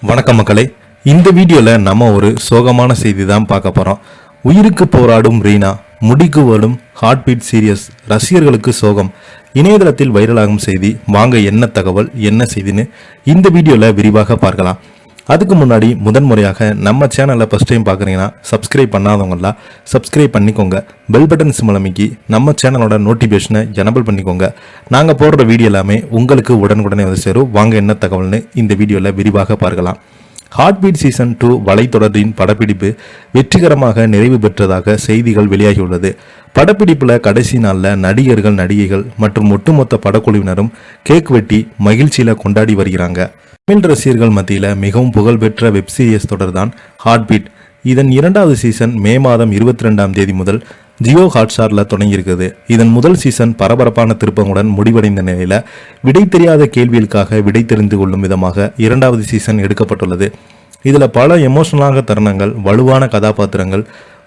வணக்கம் மக்களே. இந்த வீடியோவில் நம்ம ஒரு சோகமான செய்தி தான் பார்க்க போகிறோம். உயிருக்கு போராடும் ரீனா, முடிக்கு வரும் ஹார்ட் பீட் சீரியஸ், ரசிகர்களுக்கு சோகம். இணையதளத்தில் வைரலாகும் செய்தி. வாங்க என்ன தகவல், என்ன செய்தின்னு இந்த வீடியோவில் விரிவாக பார்க்கலாம். அதுக்கு முன்னாடி முதன்முறையாக நம்ம சேனலை ஃபஸ்ட் டைம் பார்க்குறீங்கன்னா சப்ஸ்கிரைப் பண்ணாதவங்களா சப்ஸ்கிரைப் பண்ணிக்கோங்க. பெல் பட்டன் சிம்பல் அமைக்கி நம்ம சேனலோட நோட்டிஃபிகேஷனை எனபிள் பண்ணிக்கோங்க. நாங்கள் போடுற வீடியோ எல்லாமே உங்களுக்கு உடனுக்குடனே வந்து சேரும். வாங்க என்ன தகவல்னு இந்த வீடியோவில் விரிவாக பார்க்கலாம். ஹார்ட் பீட் சீசன் 2 வலைத்தொடரின் படப்பிடிப்பு வெற்றிகரமாக நிறைவு பெற்றதாக செய்திகள் வெளியாகியுள்ளது. படப்பிடிப்பில் கடைசி நாளில் நடிகர்கள், நடிகைகள் மற்றும் ஒட்டுமொத்த படக்குழுவினரும் கேக் வெட்டி மகிழ்ச்சியில் கொண்டாடி வருகிறாங்க. தமிழ் ரசிகர்கள் மத்தியில் மிகவும் புகழ்பெற்ற வெப் சீரிஸ் தொடர் தான் ஹார்ட் பீட். இதன் 2வது சீசன் மே மாதம் 22ஆம் தேதி முதல் ஜியோ ஹாட்ஸ்டாரில் தொடங்கியிருக்குது. இதன் முதல் சீசன் பரபரப்பான திருப்பங்களுடன் முடிவடைந்த நிலையில் விடை தெரியாத கேள்விகளுக்காக விடை தெரிந்து கொள்ளும் விதமாக 2வது சீசன் எடுக்கப்பட்டுள்ளது. இதில் பல எமோஷனலாக தருணங்கள், வலுவான கதாபாத்திரங்கள்,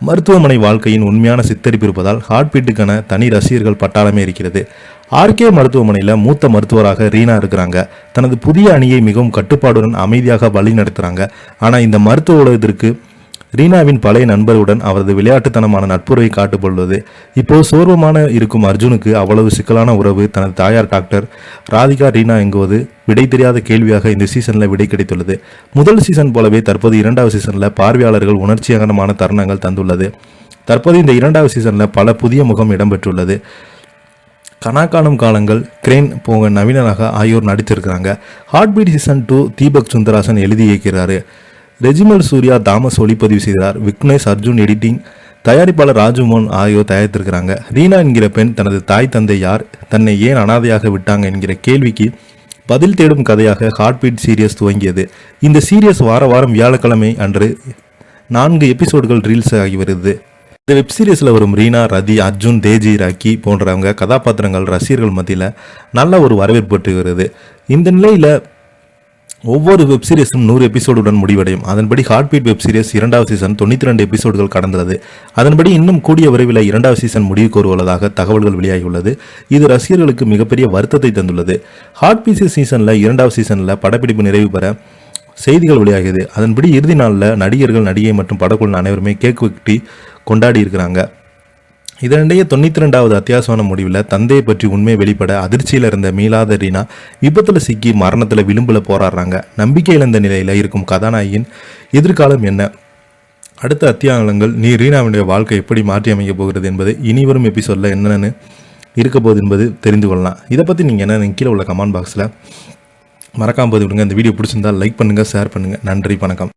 மருத்துவமனை வாழ்க்கையின் உண்மையான சித்தரிப்பு இருப்பதால் ஹார்ட் பீட்டுக்கான தனி ரசிகர்கள் பட்டாளமே இருக்கிறது. ஆர்கே மருத்துவமனையில் மூத்த மருத்துவராக ரீனா இருக்கிறாங்க. தனது புதிய அணியை மிகவும் கட்டுப்பாடுடன் அமைதியாக வழி நடத்துகிறாங்க. ஆனால் இந்த மருத்துவ உலகத்திற்கு ரீனாவின் பழைய நண்பருடன் அவரது விளையாட்டுத்தனமான நட்புறவை காட்டுப்பட்டுள்ளது. இப்போது சோர்வமான இருக்கும் அர்ஜுனுக்கு அவ்வளவு சிக்கலான உறவு தனது தாயார் டாக்டர் ராதிகா ரீனா எங்குவது விடை தெரியாத கேள்வியாக இந்த சீசனில் விடை கிடைத்துள்ளது. முதல் சீசன் போலவே தற்போது 2வது சீசனில் பார்வையாளர்கள் உணர்ச்சிகரமான தருணங்கள் தந்துள்ளது. தற்போது இந்த 2வது சீசனில் பல புதிய முகம் இடம்பெற்றுள்ளது. கனாக்காணும் காலங்கள், கிரேன் போக நவீனராக ஆகியோர் நடித்திருக்கிறாங்க. ஹார்ட் பீட் சீசன் 2 தீபக் சுந்தராசன் எழுதி இயக்கிறாரு. ரெஜிமல் சூர்யா தாமஸ் ஒளிப்பதிவு செய்கிறார். விக்னேஷ் அர்ஜுன் எடிட்டிங், தயாரிப்பாளர் ராஜுமோகன் ஆகியோர் தயாரித்திருக்கிறாங்க. ரீனா என்கிற பெண் தனது தாய் தந்தை யார், தன்னை ஏன் அனாதையாக விட்டாங்க என்கிற கேள்விக்கு பதில் தேடும் கதையாக ஹார்ட் பீட் சீரியஸ் துவங்கியது. இந்த சீரியஸ் வார வாரம் வியாழக்கிழமை அன்று 4 எபிசோடுகள் ரீல்ஸ் ஆகி வருது. இந்த வெப் சீரிஸில் வரும் ரீனா, ரதி, அர்ஜுன், தேஜி, ராக்கி போன்றவங்க கதாபாத்திரங்கள் ரசிகர்கள் மத்தியில் நல்ல ஒரு வரவேற்பு பெற்று வருது. இந்த நிலையில் ஒவ்வொரு வெப் சீரிஸும் 100 எபிசோடுடன் முடிவடையும். அதன்படி ஹார்ட் பீட் வெப் சீரிஸ் 2வது சீசன் 92 எபிசோடுகள் கடந்துள்ளது. அதன்படி இன்னும் கூடிய விரைவில் 2வது சீசன் முடிவுக்கு வருவதாக தகவல்கள் வெளியாகியுள்ளது. இது ரசிகர்களுக்கு மிகப்பெரிய வருத்தத்தை தந்துள்ளது. ஹார்ட் பீட் சீசனில் 2வது சீசனில் படப்பிடிப்பு நிறைவு பெற செய்திகள் வெளியாகியது. அதன்படி இறுதி நாளில் நடிகர்கள், நடிகை மற்றும் படக்குழு அனைவருமே கேக் வெட்டி கொண்டாடி இருக்கிறாங்க. இதனிடையே 92வது அத்தியாவசியமான முடிவில் தந்தையை பற்றி உண்மை வெளிப்பட அதிர்ச்சியில் இருந்த மீளாத ரீனா விபத்தில் சிக்கி மரணத்தில் விளிம்பில் போராடுறாங்க. நம்பிக்கை இழந்த நிலையில் இருக்கும் கதாநாயகியின் எதிர்காலம் என்ன, அடுத்த அத்தியாயங்கள் ரீனாவுடைய வாழ்க்கை எப்படி மாற்றி அமைக்க போகிறது என்பது இனிவரும் எபிசோடில் என்னென்னு இருக்க போகுது என்பது தெரிந்து கொள்ளலாம். இதை பற்றி நீங்கள் என்ன கீழே உள்ள கமெண்ட் பாக்ஸில் மறக்காமல் பதிவிடுங்க. இந்த வீடியோ பிடிச்சிருந்தால் லைக் பண்ணுங்கள், ஷேர் பண்ணுங்கள். நன்றி, வணக்கம்.